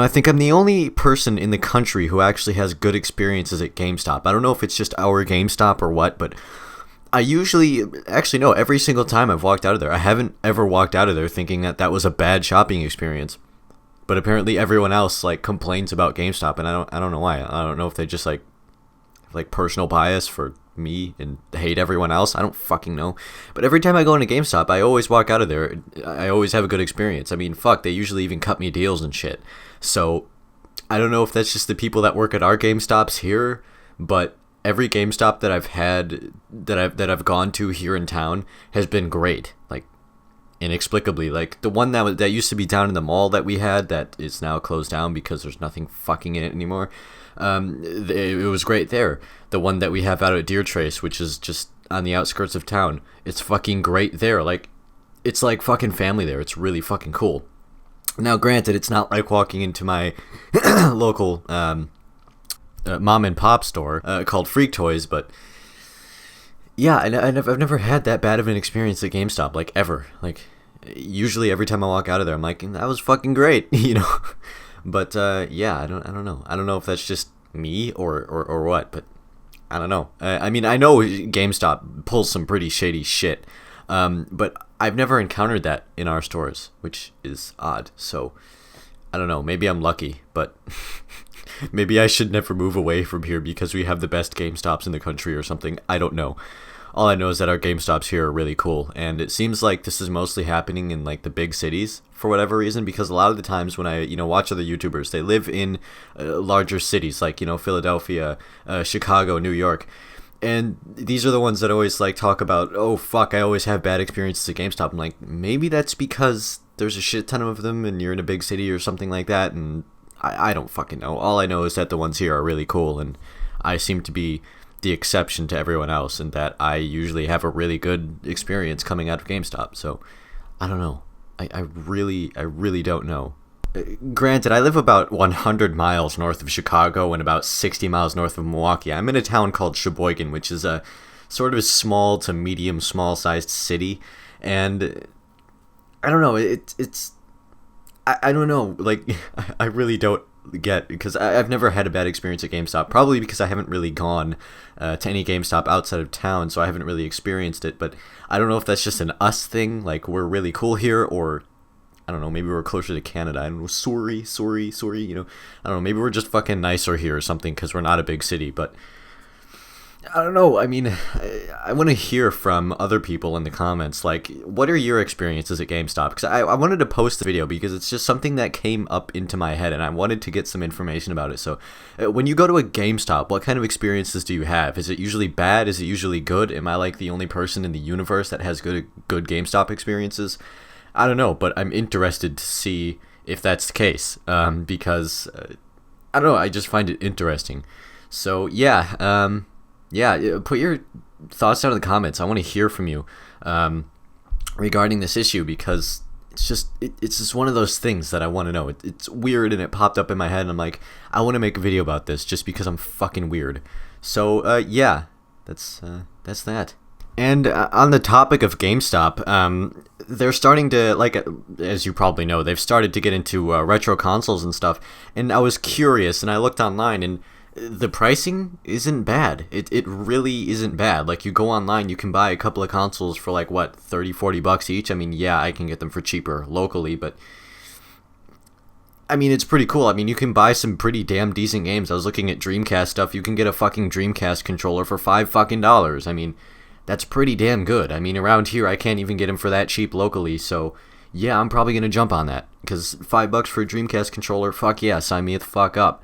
I think I'm the only person in the country who actually has good experiences at GameStop. I don't know if it's just our GameStop or what, but I usually, actually no, every single time I've walked out of there, I haven't ever walked out of there thinking that that was a bad shopping experience. But apparently everyone else like complains about GameStop, and I don't know why. I don't know if they just like personal bias for me and hate everyone else. I don't fucking know. But every time I go into GameStop, I always walk out of there. I always have a good experience. I mean, fuck, they usually even cut me deals and shit. So I don't know if that's just the people that work at our GameStops here, but every GameStop that I've had that I've gone to here in town has been great. Like inexplicably, like the one that used to be down in the mall that we had that is now closed down because there's nothing fucking in it anymore. It was great there. The one that we have out at Deer Trace, which is just on the outskirts of town, it's fucking great there. Like, it's like fucking family there. It's really fucking cool. Now, granted, it's not like walking into my local mom and pop store called Freak Toys, but yeah, I've never had that bad of an experience at GameStop, like ever. Like, usually every time I walk out of there, I'm like, that was fucking great, But yeah, I don't know. I don't know if that's just me or what, but I don't know. I mean, I know GameStop pulls some pretty shady shit, but I've never encountered that in our stores, which is odd. So I don't know. Maybe I'm lucky, but maybe I should never move away from here because we have the best GameStops in the country or something. I don't know. All I know is that our GameStops here are really cool, and it seems like this is mostly happening in like the big cities for whatever reason, because a lot of the times when I watch other YouTubers, they live in larger cities like Philadelphia, Chicago, New York, and these are the ones that always like talk about, oh fuck, I always have bad experiences at GameStop. I'm like, maybe that's because there's a shit ton of them and you're in a big city or something like that, and I don't fucking know. All I know is that the ones here are really cool, and I seem to be the exception to everyone else, and that I usually have a really good experience coming out of GameStop. So I don't know. I really don't know. Granted, I live about 100 miles north of Chicago and about 60 miles north of Milwaukee. I'm in a town called Sheboygan, which is a sort of a small to medium small sized city, and I don't know. I don't know. Like, I really don't get, because I've never had a bad experience at GameStop, probably because I haven't really gone to any GameStop outside of town, so I haven't really experienced it. But I don't know if that's just an us thing, like we're really cool here, or I don't know, maybe we're closer to Canada. I don't know, sorry, I don't know, maybe we're just fucking nicer here or something because we're not a big city. But I don't know. I mean, I want to hear from other people in the comments. Like, what are your experiences at GameStop? Because I wanted to post the video because it's just something that came up into my head, and I wanted to get some information about it. So, when you go to a GameStop, what kind of experiences do you have? Is it usually bad? Is it usually good? Am I like the only person in the universe that has good GameStop experiences? I don't know, but I'm interested to see if that's the case. Because I don't know. I just find it interesting. So yeah. Yeah, put your thoughts down in the comments. I want to hear from you regarding this issue, because it's just one of those things that I want to know. It's weird, and it popped up in my head, and I'm like, I want to make a video about this just because I'm fucking weird. So yeah, that's that. And on the topic of GameStop, they're starting to, like, as you probably know, they've started to get into retro consoles and stuff. And I was curious, and I looked online, and the pricing isn't bad. It really isn't bad. Like, you go online, you can buy a couple of consoles for like, what, $30-$40 each? I mean, yeah, I can get them for cheaper locally, but I mean, it's pretty cool. I mean, you can buy some pretty damn decent games. I was looking at Dreamcast stuff. You can get a fucking Dreamcast controller for $5. I mean, that's pretty damn good. I mean, around here, I can't even get them for that cheap locally, so yeah, I'm probably gonna jump on that, because $5 for a Dreamcast controller, fuck yeah, sign me the fuck up.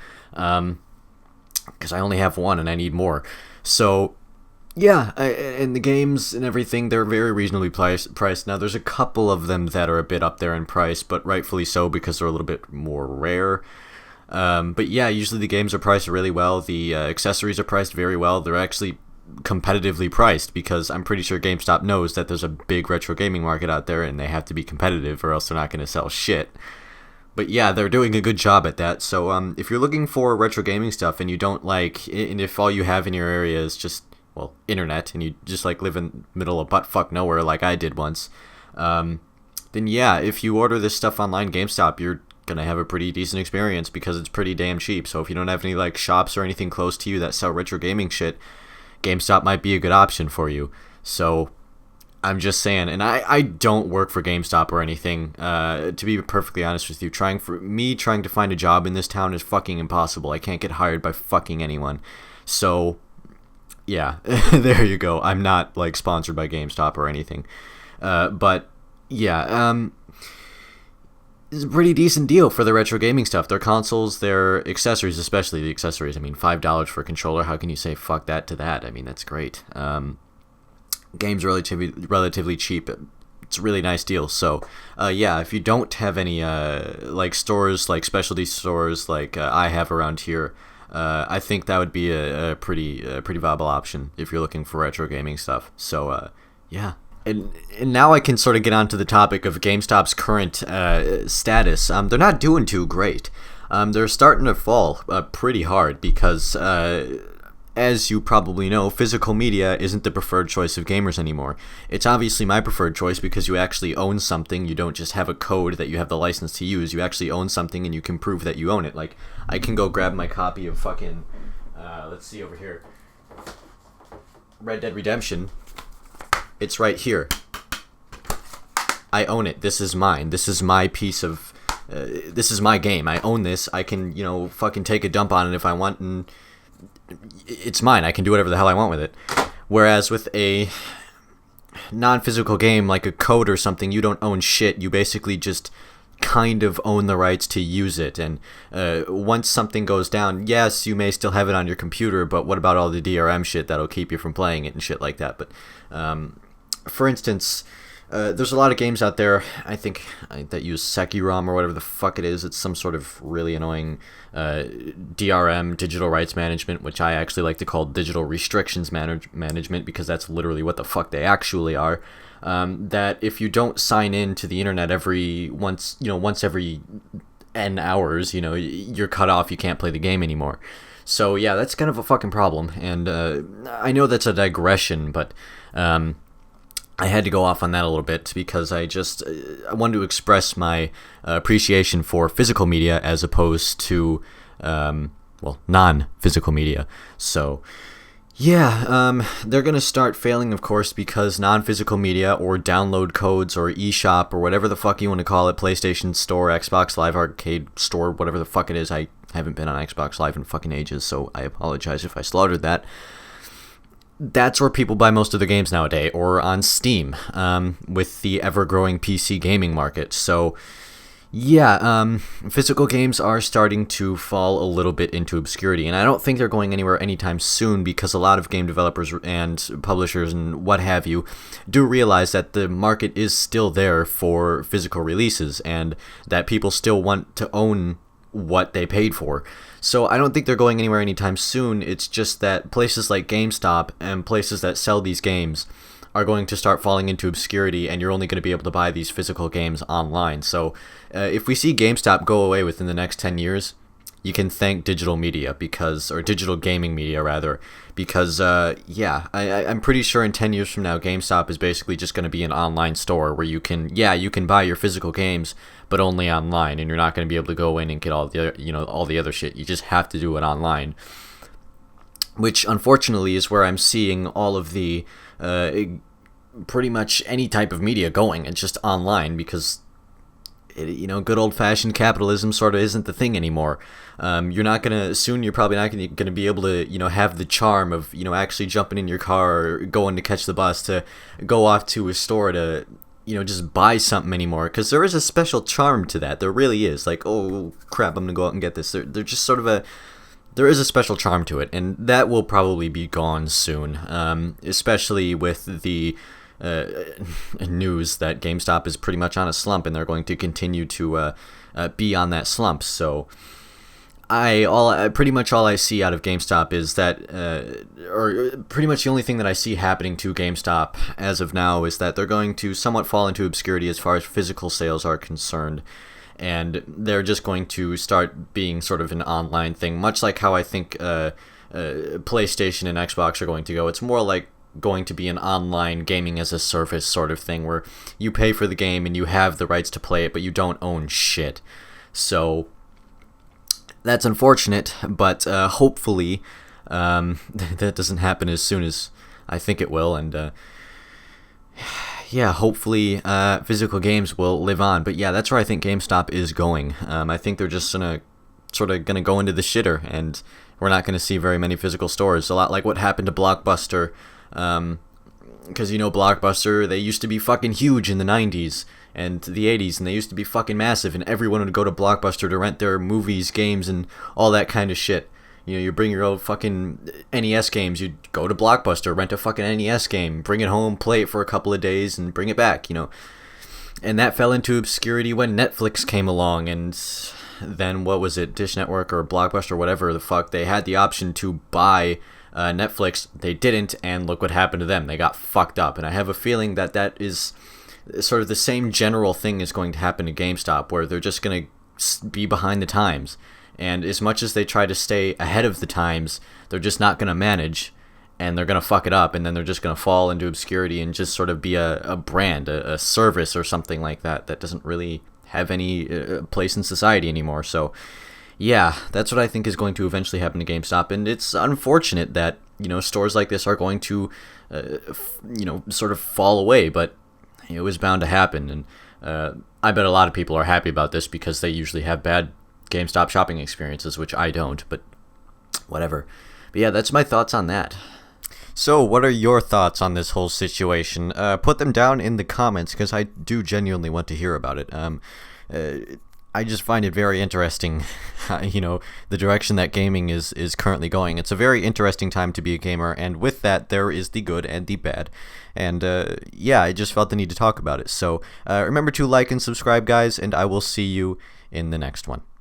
Because I only have one and I need more. So yeah, and the games and everything, they're very reasonably priced. Now, there's a couple of them that are a bit up there in price, but rightfully so, because they're a little bit more rare. But yeah, usually the games are priced really well. The accessories are priced very well. They're actually competitively priced, because I'm pretty sure GameStop knows that there's a big retro gaming market out there, and they have to be competitive or else they're not going to sell shit. But yeah, they're doing a good job at that. So if you're looking for retro gaming stuff and you don't like, and if all you have in your area is just, well, internet, and you just like live in the middle of buttfuck nowhere like I did once, then yeah, if you order this stuff online, GameStop, you're gonna have a pretty decent experience because it's pretty damn cheap. So if you don't have any like shops or anything close to you that sell retro gaming shit, GameStop might be a good option for you. So I'm just saying, and I don't work for GameStop or anything. To be perfectly honest with you, trying to find a job in this town is fucking impossible. I can't get hired by fucking anyone. So yeah, there you go. I'm not like sponsored by GameStop or anything. But yeah, it's a pretty decent deal for the retro gaming stuff. Their consoles, their accessories, especially the accessories. I mean, $5 for a controller. How can you say fuck that to that? I mean, that's great. Games relatively cheap. It's a really nice deal. So yeah, if you don't have any like stores, like specialty stores like I have around here, I think that would be a pretty viable option if you're looking for retro gaming stuff. So yeah. And now I can sort of get onto the topic of GameStop's current status. They're not doing too great. They're starting to fall pretty hard because as you probably know, physical media isn't the preferred choice of gamers anymore. It's obviously my preferred choice because you actually own something. You don't just have a code that you have the license to use. You actually own something and you can prove that you own it. Like, I can go grab my copy of fucking, let's see over here, Red Dead Redemption. It's right here. I own it. This is mine. This is my piece of, this is my game. I own this. I can, fucking take a dump on it if I want, and it's mine. I can do whatever the hell I want with it. Whereas with a non-physical game like a code or something, you don't own shit. You basically just kind of own the rights to use it. And once something goes down, yes, you may still have it on your computer, but what about all the DRM shit that'll keep you from playing it and shit like that? But for instance, there's a lot of games out there, I think, that use Sekirom or whatever the fuck it is. It's some sort of really annoying DRM, digital rights management, which I actually like to call digital restrictions management because that's literally what the fuck they actually are. That if you don't sign in to the internet once every N hours, you're cut off, you can't play the game anymore. So yeah, that's kind of a fucking problem. And I know that's a digression, but I had to go off on that a little bit because I wanted to express my appreciation for physical media as opposed to, non-physical media. So, yeah, they're going to start failing, of course, because non-physical media or download codes or eShop or whatever the fuck you want to call it, PlayStation Store, Xbox Live Arcade Store, whatever the fuck it is. I haven't been on Xbox Live in fucking ages, so I apologize if I slaughtered that. That's where people buy most of their games nowadays, or on Steam, with the ever-growing PC gaming market. So, yeah, physical games are starting to fall a little bit into obscurity, and I don't think they're going anywhere anytime soon because a lot of game developers and publishers and what have you do realize that the market is still there for physical releases, and that people still want to own what they paid for. So I don't think they're going anywhere anytime soon. It's just that places like GameStop and places that sell these games are going to start falling into obscurity, and you're only going to be able to buy these physical games online. So if we see GameStop go away within the next 10 years, you can thank digital media or digital gaming media rather, because I'm pretty sure in 10 years from now, GameStop is basically just going to be an online store where you can buy your physical games, but only online, and you're not going to be able to go in and get all the other shit. You just have to do it online, which unfortunately is where I'm seeing all of the pretty much any type of media going. It's just online because good old-fashioned capitalism sort of isn't the thing anymore. You're probably not gonna be able to have the charm of actually jumping in your car or going to catch the bus to go off to a store to just buy something anymore, because there is a special charm to that. There really is. Like, oh crap, I'm gonna go out and get this. They're just sort of there is a special charm to it, and that will probably be gone soon, especially with the news that GameStop is pretty much on a slump, and they're going to continue to be on that slump. So pretty much all I see out of GameStop is that, or pretty much the only thing that I see happening to GameStop as of now is that they're going to somewhat fall into obscurity as far as physical sales are concerned, and they're just going to start being sort of an online thing, much like how I think PlayStation and Xbox are going to go. It's more like going to be an online gaming as a service sort of thing where you pay for the game and you have the rights to play it, but you don't own shit. So that's unfortunate, but hopefully that doesn't happen as soon as I think it will, and yeah, hopefully physical games will live on. But yeah, that's where I think GameStop is going. I think they're just gonna go into the shitter, and we're not gonna see very many physical stores. A lot like what happened to Blockbuster, because Blockbuster, they used to be fucking huge in the 90s and the 80s, and they used to be fucking massive, and everyone would go to Blockbuster to rent their movies, games, and all that kind of shit. You bring your old fucking NES games, you go to Blockbuster, rent a fucking NES game, bring it home, play it for a couple of days, and bring it back, And that fell into obscurity when Netflix came along, and then, what was it, Dish Network or Blockbuster, whatever the fuck, they had the option to buy Netflix. They didn't, and look what happened to them. They got fucked up, and I have a feeling that is sort of the same general thing is going to happen to GameStop, where they're just going to be behind the times. And as much as they try to stay ahead of the times, they're just not going to manage, and they're going to fuck it up, and then they're just going to fall into obscurity and just sort of be a brand, a service or something like that doesn't really have any place in society anymore. So yeah, that's what I think is going to eventually happen to GameStop, and it's unfortunate that stores like this are going to sort of fall away, but it was bound to happen. And I bet a lot of people are happy about this because they usually have bad GameStop shopping experiences, which I don't, but whatever. But yeah, that's my thoughts on that. So, what are your thoughts on this whole situation? Put them down in the comments, because I do genuinely want to hear about it. I just find it very interesting, the direction that gaming is currently going. It's a very interesting time to be a gamer, and with that, there is the good and the bad. And yeah, I just felt the need to talk about it. So remember to like and subscribe, guys, and I will see you in the next one.